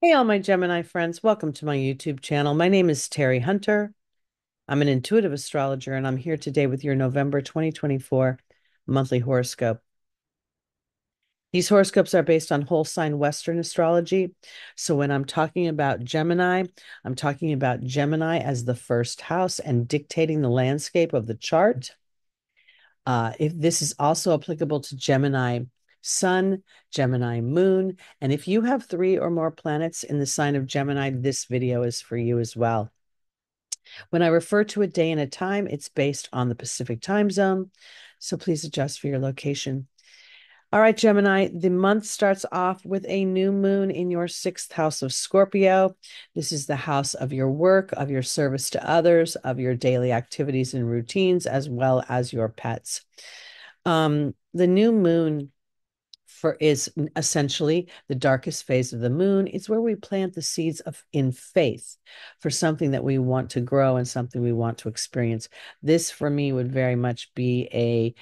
Hey, all my Gemini friends, welcome to my YouTube channel. My name is Teri Hunter. I'm an intuitive astrologer, and I'm here today with your November 2024 monthly horoscope. These horoscopes are based on whole sign Western astrology. So when I'm talking about Gemini, I'm talking about Gemini as the first house and dictating the landscape of the chart. If this is also applicable to Gemini Sun, Gemini Moon, and if you have three or more planets in the sign of Gemini, this video is for you as well. When I refer to a day and a time, it's based on the Pacific time zone, so please adjust for your location. All right, Gemini, the month starts off with a new moon in your sixth house of Scorpio. This is the house of your work, of your service to others, of your daily activities and routines, as well as your pets. The new moon is essentially the darkest phase of the moon. It's where we plant the seeds of in faith for something that we want to grow and something we want to experience. This for me would very much be a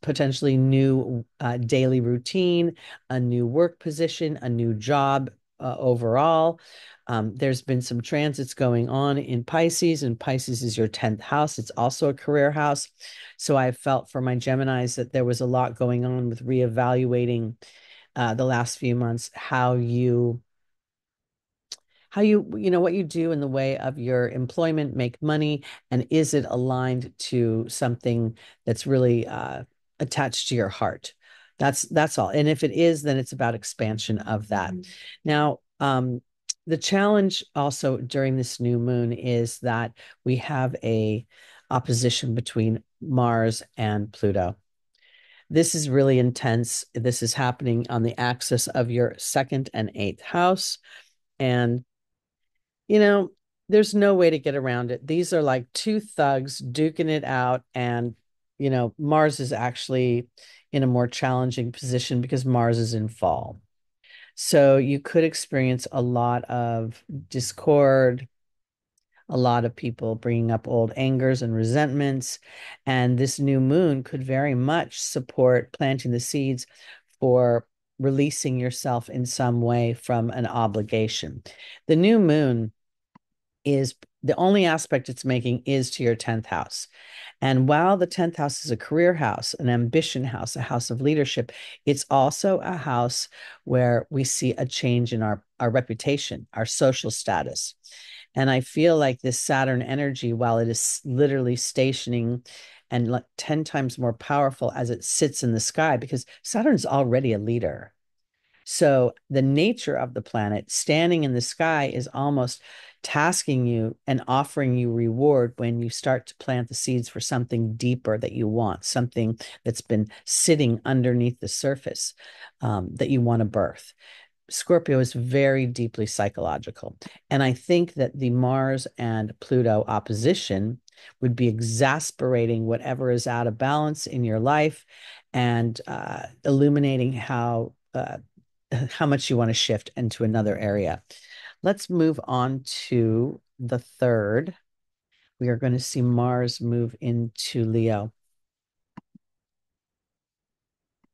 potentially new daily routine, a new work position, a new job overall. There's been some transits going on in Pisces, and Pisces is your 10th house. It's also a career house. So I felt for my Geminis that there was a lot going on with reevaluating the last few months, what you do in the way of your employment, make money, and is it aligned to something that's really attached to your heart? That's all. And if it is, then it's about expansion of that. Now, the challenge also during this new moon is that we have a opposition between Mars and Pluto. This is really intense. This is happening on the axis of your second and eighth house. And you know, there's no way to get around it. These are like two thugs duking it out. And, Mars is actually in a more challenging position because Mars is in fall. So you could experience a lot of discord, a lot of people bringing up old angers and resentments. And this new moon could very much support planting the seeds for releasing yourself in some way from an obligation. The new moon is the only aspect it's making is to your 10th house. And while the 10th house is a career house, an ambition house, a house of leadership, it's also a house where we see a change in our reputation, our social status. And I feel like this Saturn energy, while it is literally stationing and like 10 times more powerful as it sits in the sky, because Saturn's already a leader. So the nature of the planet standing in the sky is almost tasking you and offering you reward when you start to plant the seeds for something deeper that you want, something that's been sitting underneath the surface that you want to birth. Scorpio is very deeply psychological. And I think that the Mars and Pluto opposition would be exasperating whatever is out of balance in your life and illuminating how much you want to shift into another area. Let's move on to the third. We are going to see Mars move into Leo.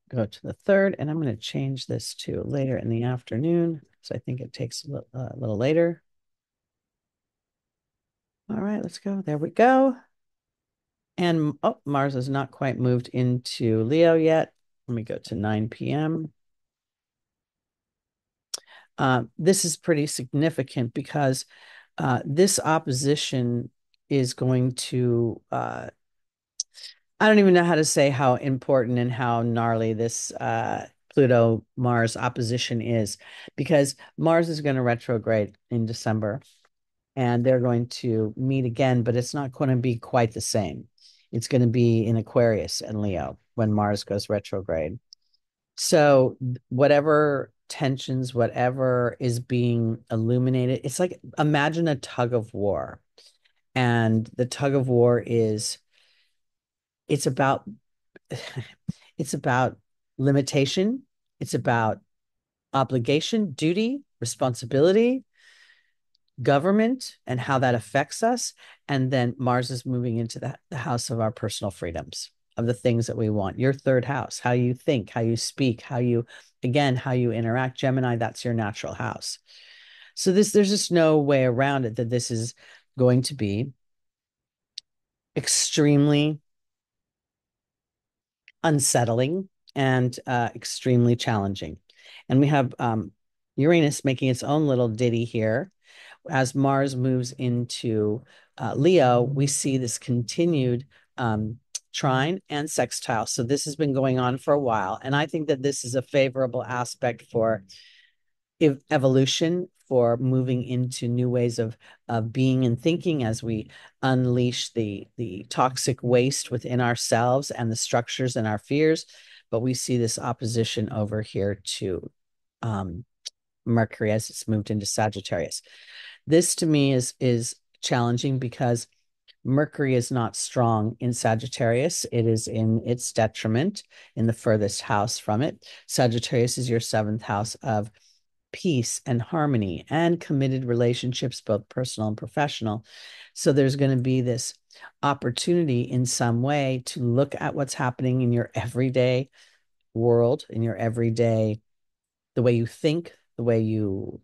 Go to the third, and I'm going to change this to later in the afternoon. So I think it takes a little later. All right, let's go. There we go. And oh, Mars has not quite moved into Leo yet. Let me go to 9 p.m. This is pretty significant because this opposition is going to, I don't even know how to say how important and how gnarly this Pluto Mars opposition is, because Mars is going to retrograde in December and they're going to meet again, but it's not going to be quite the same. It's going to be in Aquarius and Leo when Mars goes retrograde. So whatever tensions, whatever is being illuminated, it's like imagine a tug of war. And the tug of war is it's about it's about limitation, it's about obligation, duty, responsibility, government, and how that affects us. And then Mars is moving into the house of our personal freedoms, of the things that we want. Your third house, how you think, how you speak, how you interact. Gemini, that's your natural house. So there's just no way around it that this is going to be extremely unsettling and extremely challenging. And we have Uranus making its own little ditty here. As Mars moves into Leo, we see this continued trine and sextile. So this has been going on for a while. And I think that this is a favorable aspect for evolution, for moving into new ways of being and thinking as we unleash the toxic waste within ourselves and the structures and our fears. But we see this opposition over here to Mercury as it's moved into Sagittarius. This to me is challenging because Mercury is not strong in Sagittarius. It is in its detriment in the furthest house from it. Sagittarius is your seventh house of peace and harmony and committed relationships, both personal and professional. So there's going to be this opportunity in some way to look at what's happening in your everyday world, in your everyday, the way you think, the way you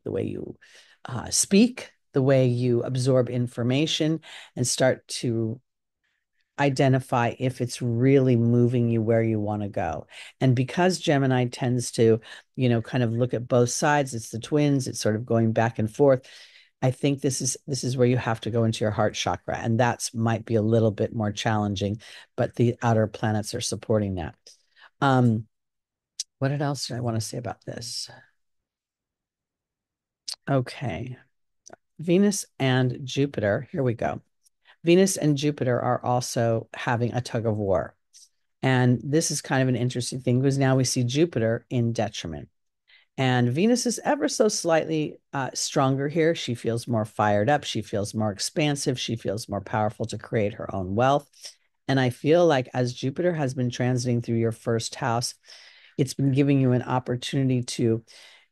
speak, the way you absorb information, and start to identify if it's really moving you where you want to go. And because Gemini tends to, kind of look at both sides, it's the twins, it's sort of going back and forth. I think this is where you have to go into your heart chakra, and that's might be a little bit more challenging, but the outer planets are supporting that. What else do I want to say about this? Okay. Venus and Jupiter, here we go. Venus and Jupiter are also having a tug of war. And this is kind of an interesting thing because now we see Jupiter in detriment. And Venus is ever so slightly stronger here. She feels more fired up. She feels more expansive. She feels more powerful to create her own wealth. And I feel like as Jupiter has been transiting through your first house, it's been giving you an opportunity to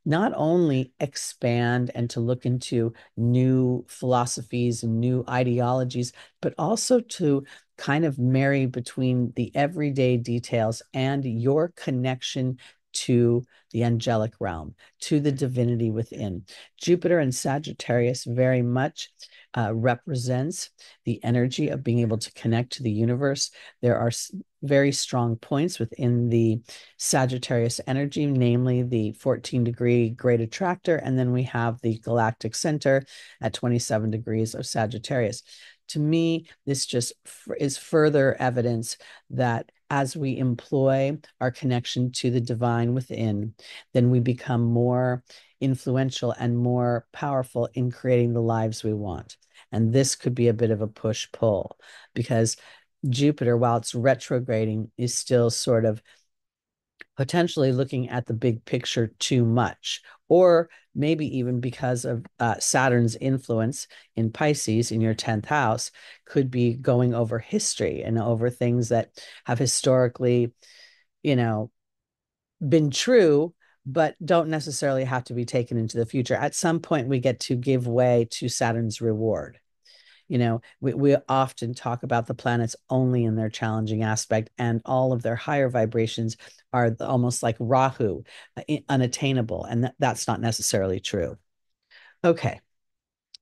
not only expand and to look into new philosophies and new ideologies, but also to kind of marry between the everyday details and your connection to the angelic realm, to the divinity within. Jupiter and Sagittarius very much represents the energy of being able to connect to the universe. There are very strong points within the Sagittarius energy, namely the 14-degree great attractor, and then we have the galactic center at 27 degrees of Sagittarius. To me, this just is further evidence that as we employ our connection to the divine within, then we become more influential and more powerful in creating the lives we want. And this could be a bit of a push-pull because Jupiter, while it's retrograding, is still sort of potentially looking at the big picture too much, or maybe even because of Saturn's influence in Pisces in your 10th house, could be going over history and over things that have historically, been true, but don't necessarily have to be taken into the future. At some point, we get to give way to Saturn's reward. We often talk about the planets only in their challenging aspect, and all of their higher vibrations are almost like Rahu, unattainable. And that's not necessarily true. Okay.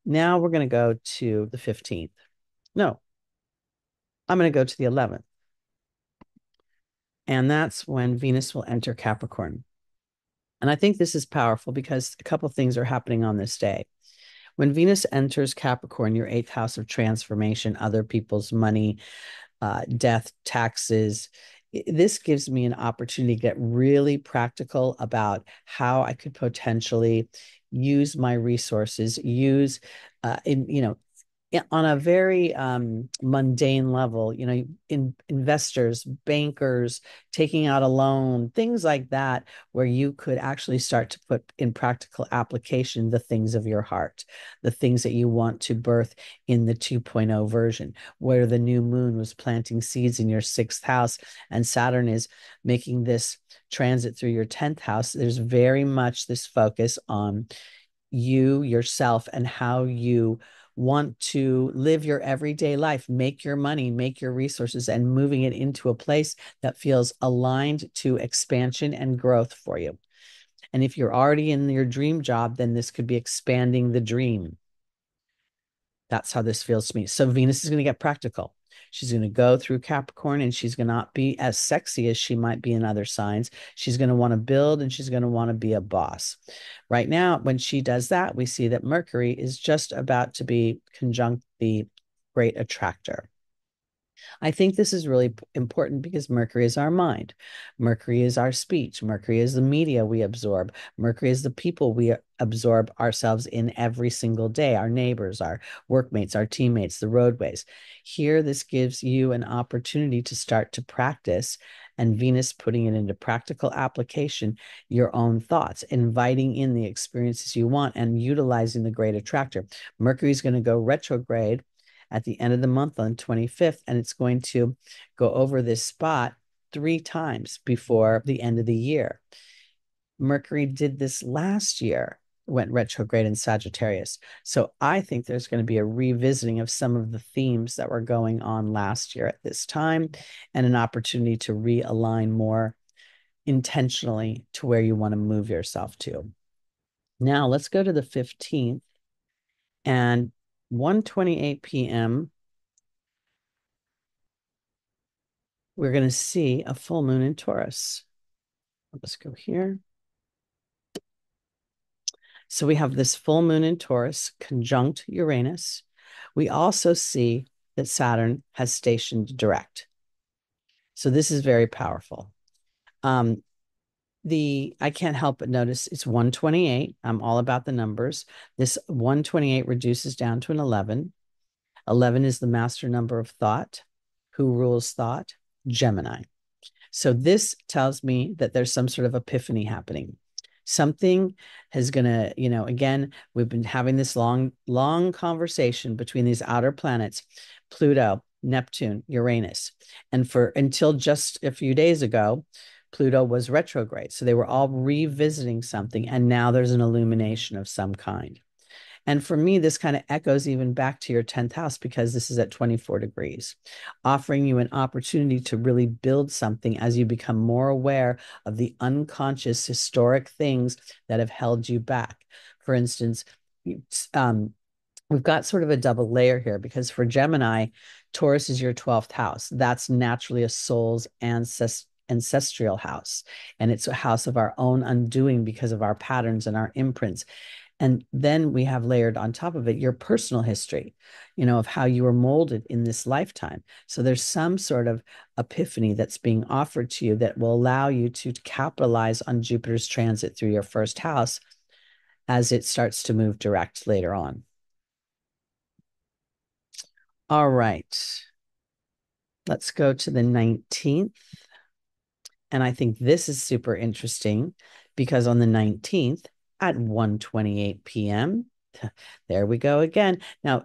Now we're going to go to the 15th. No, I'm going to go to the 11th. And that's when Venus will enter Capricorn. And I think this is powerful because a couple of things are happening on this day. When Venus enters Capricorn, your eighth house of transformation, other people's money, death, taxes, this gives me an opportunity to get really practical about how I could potentially use my resources, use on a very mundane level, investors, bankers, taking out a loan, things like that, where you could actually start to put in practical application the things of your heart, the things that you want to birth in the 2.0 version, where the new moon was planting seeds in your sixth house and Saturn is making this transit through your 10th house. There's very much this focus on you, yourself, and how you want to live your everyday life, make your money, make your resources, and moving it into a place that feels aligned to expansion and growth for you. And if you're already in your dream job, then this could be expanding the dream. That's how this feels to me. So Venus is going to get practical. She's going to go through Capricorn and she's going to not be as sexy as she might be in other signs. She's going to want to build and she's going to want to be a boss. Right now, when she does that, we see that Mercury is just about to be conjunct the great attractor. I think this is really important because Mercury is our mind. Mercury is our speech. Mercury is the media we absorb. Mercury is the people we absorb ourselves in every single day, our neighbors, our workmates, our teammates, the roadways. Here, this gives you an opportunity to start to practice, and Venus putting it into practical application, your own thoughts, inviting in the experiences you want and utilizing the great attractor. Mercury is going to go retrograde at the end of the month on 25th, and it's going to go over this spot 3 times before the end of the year. Mercury did this last year, went retrograde in Sagittarius. So I think there's going to be a revisiting of some of the themes that were going on last year at this time, and an opportunity to realign more intentionally to where you want to move yourself to. Now let's go to the 15th, and 1:28 p.m. we're going to see a full moon in Taurus. Let's go here. So we have this full moon in Taurus conjunct Uranus. We also see that Saturn has stationed direct. So this is very powerful. I can't help but notice it's 128. I'm all about the numbers. This 128 reduces down to an 11. 11 is the master number of thought. Who rules thought? Gemini. So this tells me that there's some sort of epiphany happening. Something is going to, again, we've been having this long conversation between these outer planets, Pluto, Neptune, Uranus. And until just a few days ago, Pluto was retrograde. So they were all revisiting something. And now there's an illumination of some kind. And for me, this kind of echoes even back to your 10th house because this is at 24 degrees, offering you an opportunity to really build something as you become more aware of the unconscious historic things that have held you back. For instance, we've got sort of a double layer here because for Gemini, Taurus is your 12th house. That's naturally a soul's ancestral house. And it's a house of our own undoing because of our patterns and our imprints. And then we have layered on top of it your personal history, of how you were molded in this lifetime. So there's some sort of epiphany that's being offered to you that will allow you to capitalize on Jupiter's transit through your first house as it starts to move direct later on. All right. Let's go to the 19th. And I think this is super interesting because on the 19th, at 1:28 p.m. There we go again. Now,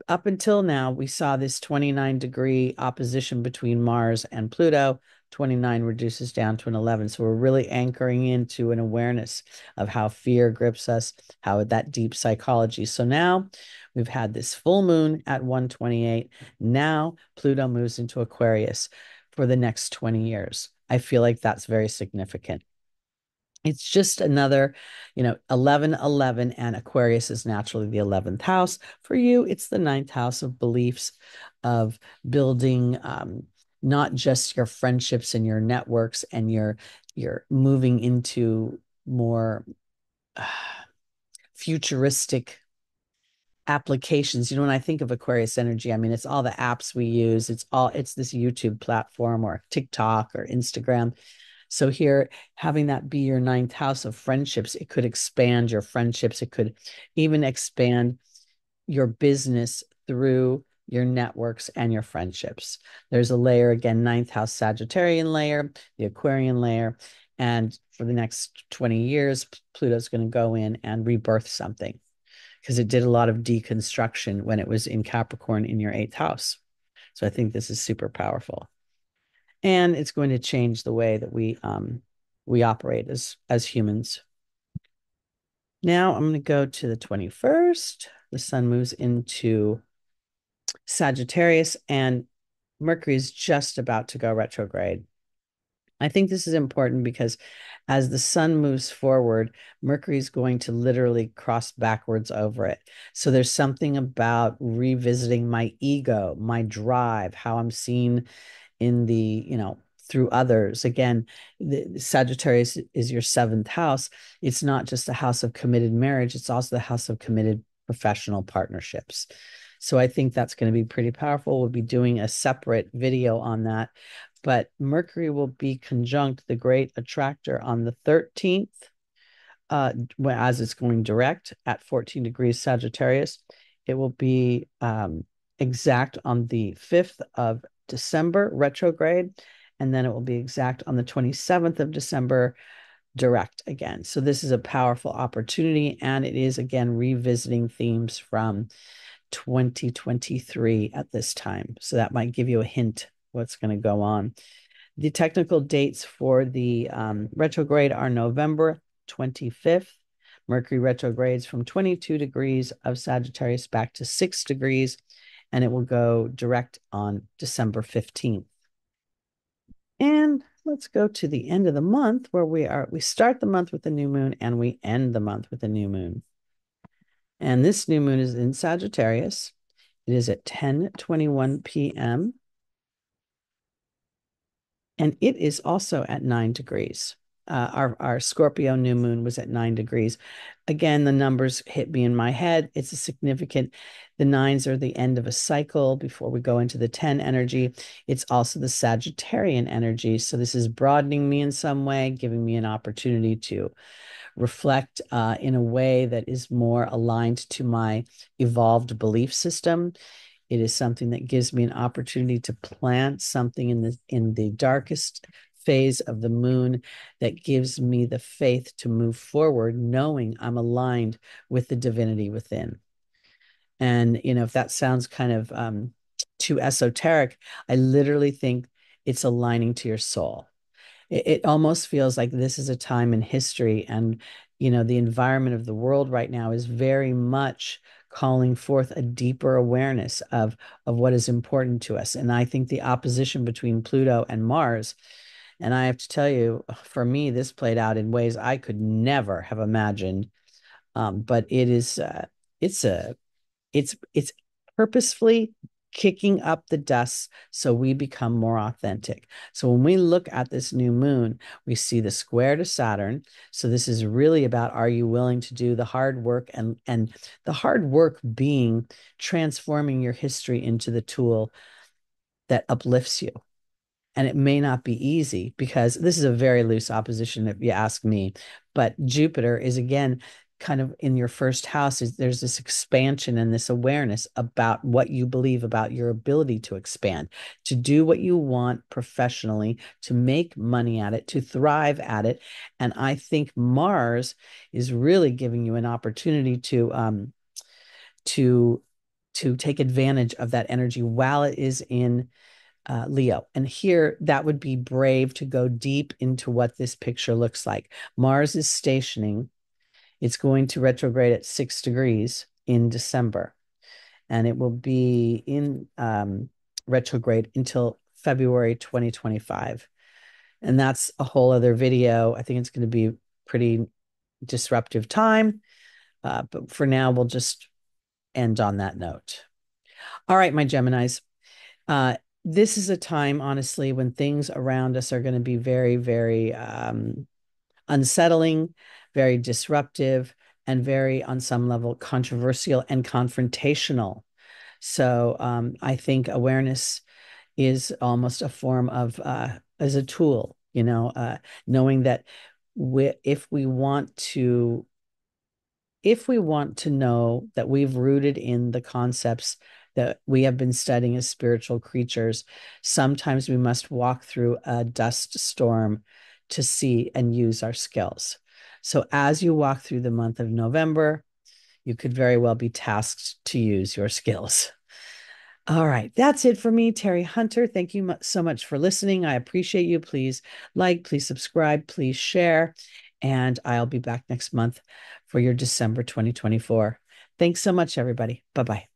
up until now, we saw this 29-degree opposition between Mars and Pluto. 29 reduces down to an 11. So we're really anchoring into an awareness of how fear grips us, how that deep psychology. So now we've had this full moon at 1:28. Now Pluto moves into Aquarius for the next 20 years. I feel like that's very significant. It's just another, 11, 11, and Aquarius is naturally the 11th house. For you, it's the 9th house of beliefs, of building not just your friendships and your networks, and you're moving into more futuristic applications. When I think of Aquarius energy, I mean, it's all the apps we use. It's this YouTube platform or TikTok or Instagram. So here, having that be your 9th house of friendships, it could expand your friendships. It could even expand your business through your networks and your friendships. There's a layer, again, 9th house Sagittarian layer, the Aquarian layer. And for the next 20 years, Pluto's going to go in and rebirth something because it did a lot of deconstruction when it was in Capricorn in your 8th house. So I think this is super powerful. And it's going to change the way that we operate as humans. Now I'm going to go to the 21st. The sun moves into Sagittarius and Mercury is just about to go retrograde. I think this is important because as the sun moves forward, Mercury is going to literally cross backwards over it. So there's something about revisiting my ego, my drive, how I'm seen in through others. Again, the Sagittarius is your seventh house. It's not just a house of committed marriage, it's also the house of committed professional partnerships. So I think that's going to be pretty powerful. We'll be doing a separate video on that. But Mercury will be conjunct the great attractor on the 13th, as it's going direct at 14 degrees Sagittarius. It will be exact on the 5th of December, retrograde, and then it will be exact on the 27th of December, direct again. So this is a powerful opportunity, and it is again revisiting themes from 2023 at this time. So that might give you a hint what's going to go on. The technical dates for the retrograde are November 25th. Mercury retrogrades from 22 degrees of Sagittarius back to 6 degrees, and it will go direct on December 15th. And let's go to the end of the month where we start the month with the new moon and we end the month with the new moon. And this new moon is in Sagittarius. It is at 10:21 p.m. And it is also at 9 degrees. Our Scorpio new moon was at 9 degrees. Again, the numbers hit me in my head. It's a significant, the nines are the end of a cycle before we go into the 10 energy. It's also the Sagittarian energy. So this is broadening me in some way, giving me an opportunity to reflect in a way that is more aligned to my evolved belief system. It is something that gives me an opportunity to plant something in the darkest phase of the moon that gives me the faith to move forward, knowing I'm aligned with the divinity within. And, if that sounds kind of too esoteric, I literally think it's aligning to your soul. It almost feels like this is a time in history, and the environment of the world right now is very much calling forth a deeper awareness of what is important to us. And I think the opposition between Pluto and Mars, and I have to tell you, for me, this played out in ways I could never have imagined. But it's purposefully kicking up the dust so we become more authentic. So when we look at this new moon, we see the square to Saturn. So this is really about, are you willing to do the hard work, and the hard work being transforming your history into the tool that uplifts you. And it may not be easy because this is a very loose opposition, if you ask me. But Jupiter is, again, kind of in your first house. There's this expansion and this awareness about what you believe about your ability to expand, to do what you want professionally, to make money at it, to thrive at it. And I think Mars is really giving you an opportunity to take advantage of that energy while it is in Leo. And here, that would be brave to go deep into what this picture looks like. Mars is stationing. It's going to retrograde at 6 degrees in December, and it will be in retrograde until February 2025. And that's a whole other video. I think it's going to be pretty disruptive time. But for now, we'll just end on that note. All right, my Geminis. This is a time, honestly, when things around us are going to be very, very unsettling, very disruptive, and very, on some level, controversial and confrontational. So I think awareness is almost a form of, as a tool, knowing that if we want to know that we've rooted in the concepts that we have been studying as spiritual creatures, sometimes we must walk through a dust storm to see and use our skills. So as you walk through the month of November, you could very well be tasked to use your skills. All right, that's it for me, Teri Hunter. Thank you so much for listening. I appreciate you. Please like, please subscribe, please share. And I'll be back next month for your December 2024. Thanks so much, everybody. Bye-bye.